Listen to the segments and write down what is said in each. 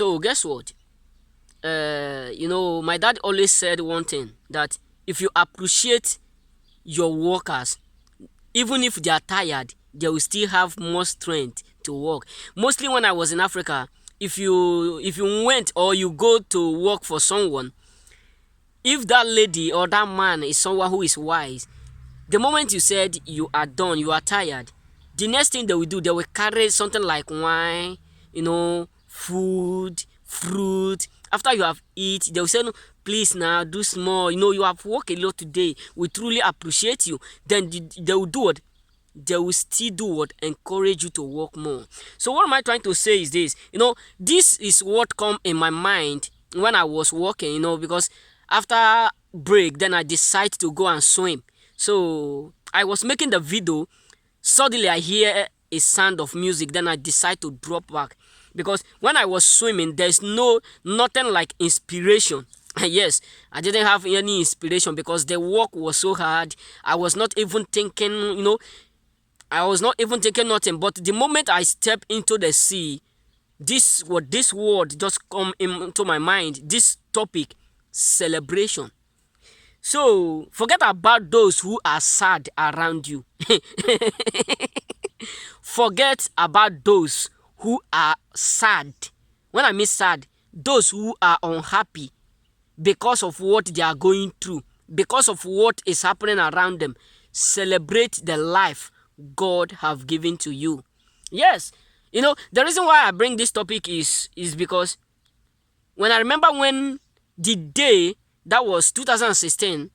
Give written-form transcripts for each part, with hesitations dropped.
So guess what? My dad always said one thing, that if you appreciate your workers, even if they are tired, they will still have more strength to work. Mostly when I was in Africa, if you went or you go to work for someone, if that lady or that man is someone who is wise, the moment you said you are done, you are tired, the next thing they will do, they will carry something like wine, food, fruit. After you have eat, they will say, no, please now do small. You have worked a lot today. We truly appreciate you. Then they will do what? They will still do what? Encourage you to work more. So what am I trying to say is this? This is what come in my mind when I was working, because after break, then I decide to go and swim. So I was making the video. Suddenly I hear a sound of music. Then I decide to drop back, because when I was swimming, there's nothing like inspiration. Yes, I didn't have any inspiration because the work was so hard. I was not even thinking, I was not even thinking nothing. But the moment I step into the sea, this word just come into my mind. This topic, celebration. So forget about those who are sad around you. Forget about those who are sad. When I mean sad, those who are unhappy because of what they are going through, because of what is happening around them. Celebrate the life God have given to you. Yes, the reason why I bring this topic is because when I remember when the day that was 2016,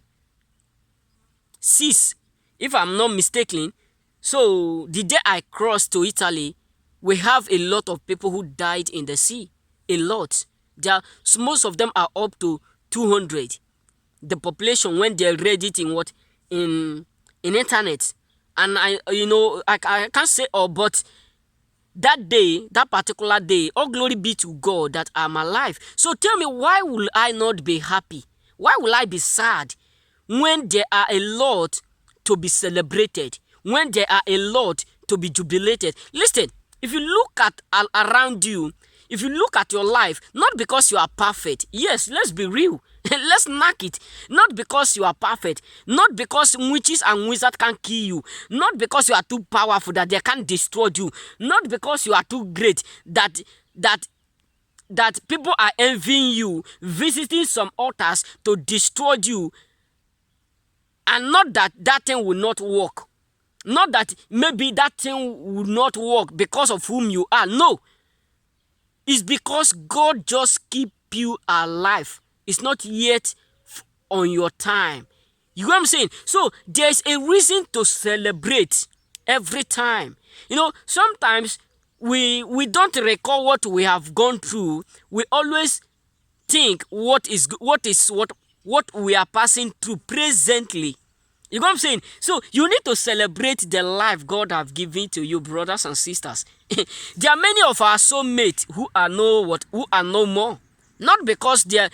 6, if I'm not mistaken. So the day I crossed to Italy, we have a lot of people who died in the sea. A lot. Most of them are up to 200. The population, when they read it in what? In internet. And I can't say all, but that day, that particular day, all glory be to God that I'm alive. So tell me, why will I not be happy? Why will I be sad when there are a lot to be celebrated? When there are a lot to be jubilated? Listen, if you look at around you, if you look at your life, not because you are perfect. Yes, let's be real. Let's knock it. Not because you are perfect. Not because witches and wizards can kill you. Not because you are too powerful that they can't destroy you. Not because you are too great that people are envying you, visiting some altars to destroy you. And not that thing will not work. Not that maybe that thing will not work because of whom you are. No. It's because God just keep you alive. It's not yet on your time. You know what I'm saying? So there's a reason to celebrate every time. Sometimes we don't recall what we have gone through. We always think what we are passing through presently. You know what I'm saying? So you need to celebrate the life God have given to you, brothers and sisters. There are many of our soulmates who are no more. Not because they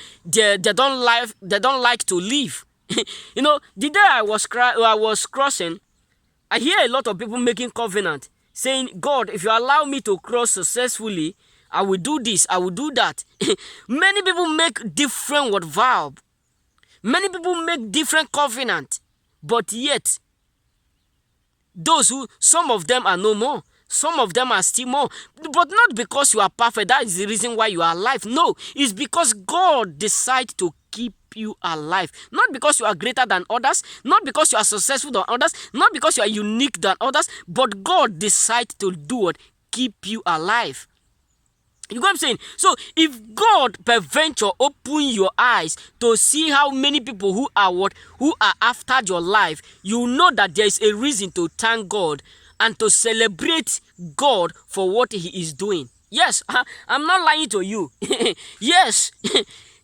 don't like to live. The day I was crossing, I hear a lot of people making covenant, saying, God, if you allow me to cross successfully, I will do this, I will do that. Many people make different vow. Many people make different covenant. But yet, some of them are no more. Some of them are still more. But not because you are perfect. That is the reason why you are alive. No, it's because God decides to keep you alive. Not because you are greater than others. Not because you are successful than others. Not because you are unique than others. But God decides to do what? Keep you alive. You know what I'm saying? So if God peradventure open your eyes to see how many people who are after your life, you know that there is a reason to thank God and to celebrate God for what He is doing. Yes, I'm not lying to you. Yes,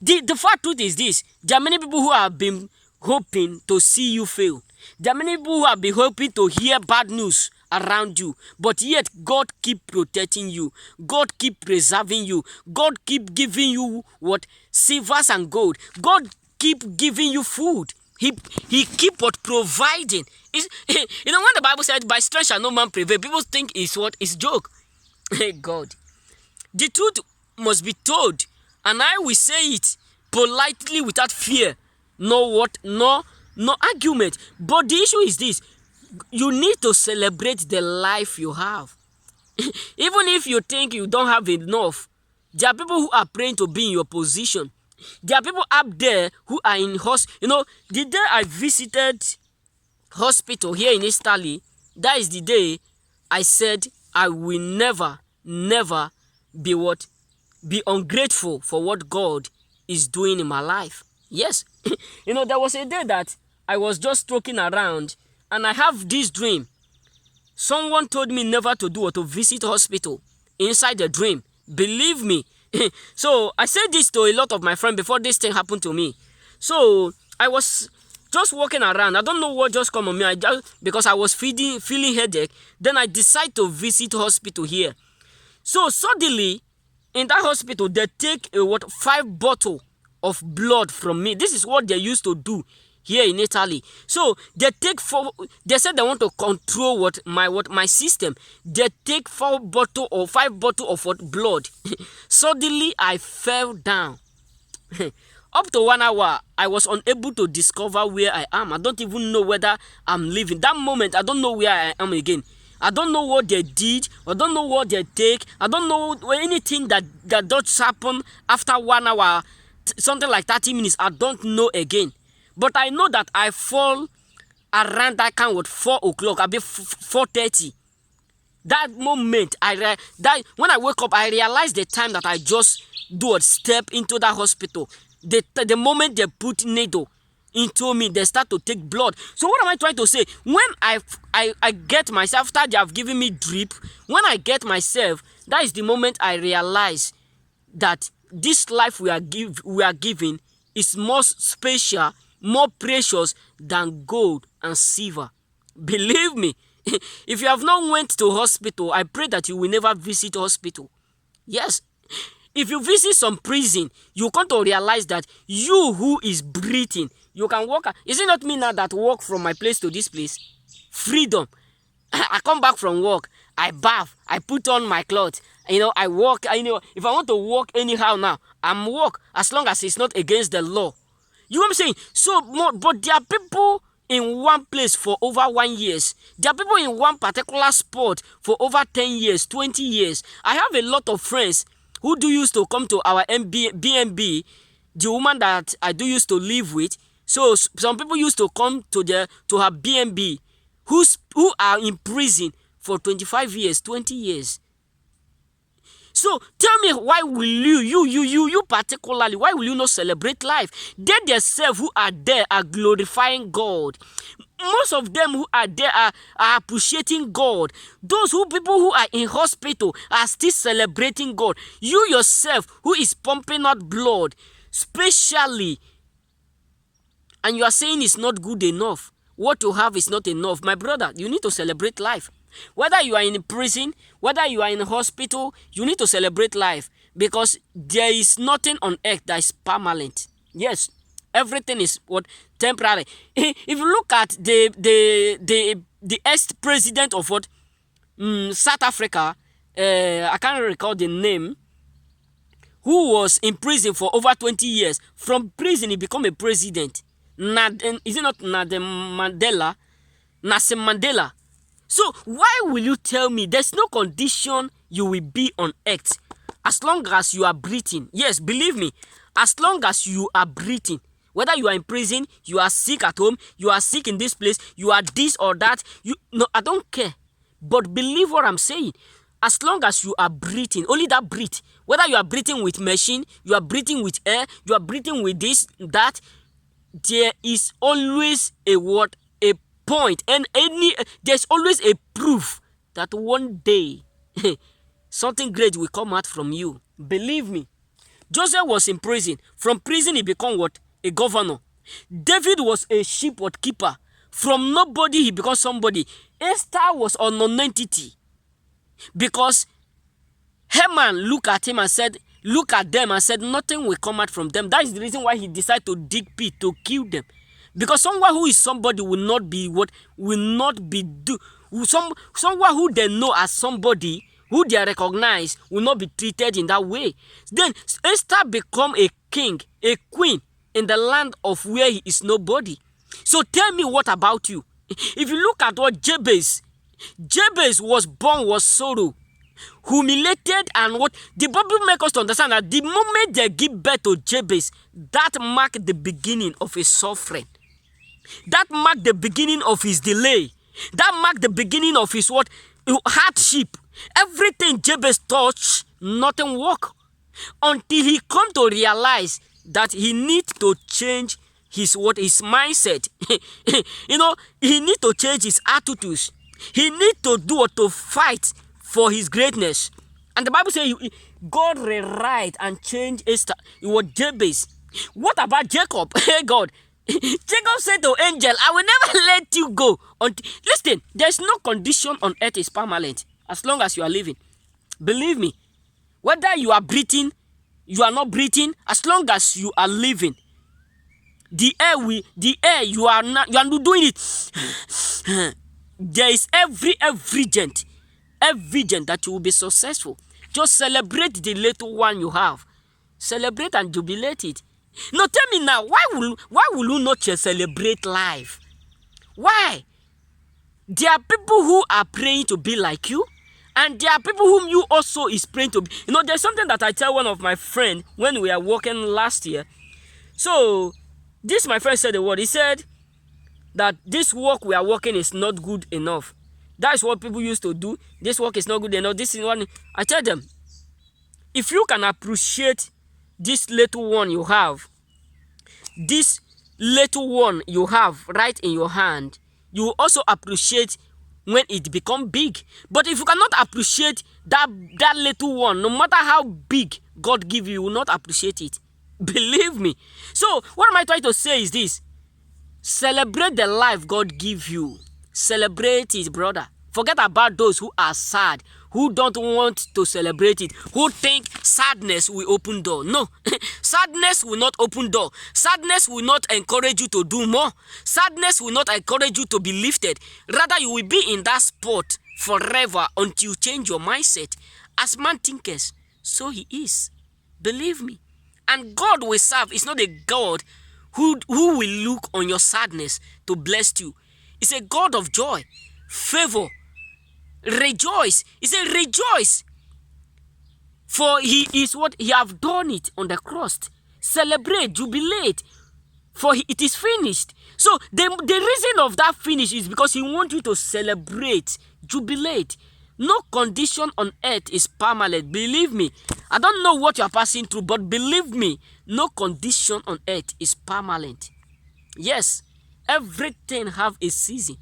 the fact truth is this: there are many people who have been hoping to see you fail. There are many people who have been hoping to hear bad news around you, but yet God keep protecting you. God keep preserving you. God keep giving you what? Silvers and gold. God keep giving you food. He keep what? Providing. When the Bible said, by strength shall no man prevail, people think it's what? It's joke. Hey God. The truth must be told, and I will say it politely without fear. No what? No argument. But the issue is this: you need to celebrate the life you have. Even if you think you don't have enough, there are people who are praying to be in your position. There are people up there who are in the day I visited hospital here in Italy, that is the day I said I will never be be ungrateful for what God is doing in my life. Yes. There was a day that I was just stroking around and I have this dream. Someone told me never to do or to visit hospital inside the dream. Believe me. So I said this to a lot of my friends before this thing happened to me. So I was just walking around. I don't know what just come on me. Because I was feeling headache. Then I decided to visit hospital here. So suddenly, in that hospital, they take 5 bottles of blood from me. This is what they used to do here in Italy. So they take 4. They said they want to control my system. They take 5 bottles of blood. Suddenly, I fell down. Up to 1 hour, I was unable to discover where I am. I don't even know whether I'm living. That moment, I don't know where I am again. I don't know what they did. I don't know what they take. I don't know anything that does happen after 1 hour, something like 30 minutes. I don't know again. But I know that I fall around that kind of 4 o'clock, I'll be 4:30. That moment, when I wake up, I realize the time that I just step into that hospital. The moment they put needle into me, they start to take blood. So what am I trying to say? When I get myself, after they have given me drip, when I get myself, that is the moment I realize that this life we are given is more special, more precious than gold and silver. Believe me, if you have not went to hospital, I pray that you will never visit hospital. Yes. If you visit some prison, you come to realize that you who is breathing, you can walk. Is it not me now that walk from my place to this place? Freedom. I come back from work, I bath, I put on my clothes, I walk. If I want to walk anyhow now, I'm walk as long as it's not against the law. You know what I'm saying? So, but there are people in one place for over 1 year. There are people in one particular spot for over 10 years, 20 years. I have a lot of friends who used to come to our BNB, the woman that I used to live with. So some people used to come to her BNB who are in prison for 25 years, 20 years. So tell me, why will you particularly, why will you not celebrate life? They themselves who are there are glorifying God. Most of them who are there are appreciating God. Those people who are in hospital are still celebrating God. You yourself who is pumping out blood, specially, and you are saying it's not good enough. What you have is not enough. My brother, you need to celebrate life. Whether you are in prison, whether you are in a hospital, you need to celebrate life, because there is nothing on earth that is permanent. Yes, everything is temporary. If you look at the ex-president of South Africa, I can't recall the name, who was in prison for over 20 years. From prison, he became a president. Is it not Nelson Mandela? So why will you tell me there's no condition you will be on earth as long as you are breathing? Yes, believe me, as long as you are breathing, whether you are in prison, you are sick at home, you are sick in this place, you are this or that, I don't care. But believe what I'm saying. As long as you are breathing, only that breathe. Whether you are breathing with machine, you are breathing with air, you are breathing with this, that, there is always a point, and there's always a proof that one day something great will come out from you. Believe me. Joseph was in prison. From prison he became a governor. David was a sheep keeper. From nobody he became somebody. Esther was an nonentity, because Haman looked at them and said nothing will come out from them. That is the reason why he decided to dig pit to kill them. Because someone who is somebody will not be someone who they know as somebody who they recognize will not be treated in that way. Then Esther become a king, a queen in the land of where he is nobody. So tell me, what about you? If you look at what Jabez was born was sorrow, humiliated, and what the Bible makes us to understand that the moment they give birth to Jabez, that marked the beginning of his suffering. That marked the beginning of his delay. That marked the beginning of his what? Hardship. Everything Jabez touched, nothing worked. Until he come to realize that he needs to change his mindset. He need to change his attitudes. He need to do what? To fight for his greatness. And the Bible says God rewrite and change Esther. It was Jabez. What about Jacob? Hey God. Jacob said to angel, I will never let you go. Listen, there's no condition on earth is permanent as long as you are living. Believe me, whether you are breathing, you are not breathing, as long as you are living, the air you are not doing it. There is evidence that you will be successful. Just celebrate the little one you have. Celebrate and jubilate it. Now tell me now, why will you not just celebrate life? Why? There are people who are praying to be like you, and there are people whom you also is praying to be. There's something that I tell one of my friends when we were working last year. So this my friend said the word. He said that this work we are working is not good enough. That's what people used to do. This work is not good enough. This is one. I tell them, if you can appreciate this little one you have, this little one you have right in your hand, you will also appreciate when it become big. But if you cannot appreciate that little one, no matter how big God give you, you will not appreciate it. Believe me. So what am I trying to say is this: celebrate the life God give you. Celebrate it, brother. Forget about those who are sad, who don't want to celebrate it, who think sadness will open door. No, sadness will not open door. Sadness will not encourage you to do more. Sadness will not encourage you to be lifted. Rather, you will be in that spot forever until you change your mindset. As man thinketh, so he is. Believe me. And God we serve is not a God who will look on your sadness to bless you. It's a God of joy, favor. Rejoice. He said, rejoice. For he is what? He have done it on the cross. Celebrate, jubilate. For it is finished. So the reason of that finish is because he wants you to celebrate, jubilate. No condition on earth is permanent. Believe me. I don't know what you are passing through, but believe me, no condition on earth is permanent. Yes, everything have a season.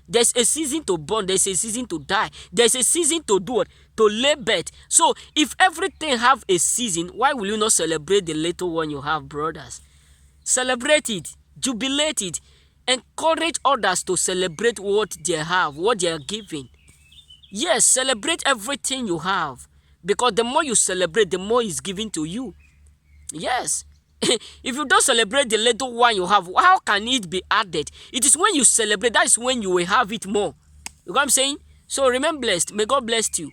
There's a season to born, there's a season to die, there's a season to do what? To lay birth. So if everything have a season, why will you not celebrate the little one you have, brothers? Celebrate it, jubilate it, encourage others to celebrate what they have, what they are giving. Yes, celebrate everything you have, because the more you celebrate, the more is given to you. Yes. If you don't celebrate the little one you have, how can it be added? It is when you celebrate, that is when you will have it more. You know what I'm saying? So remain blessed. May God bless you.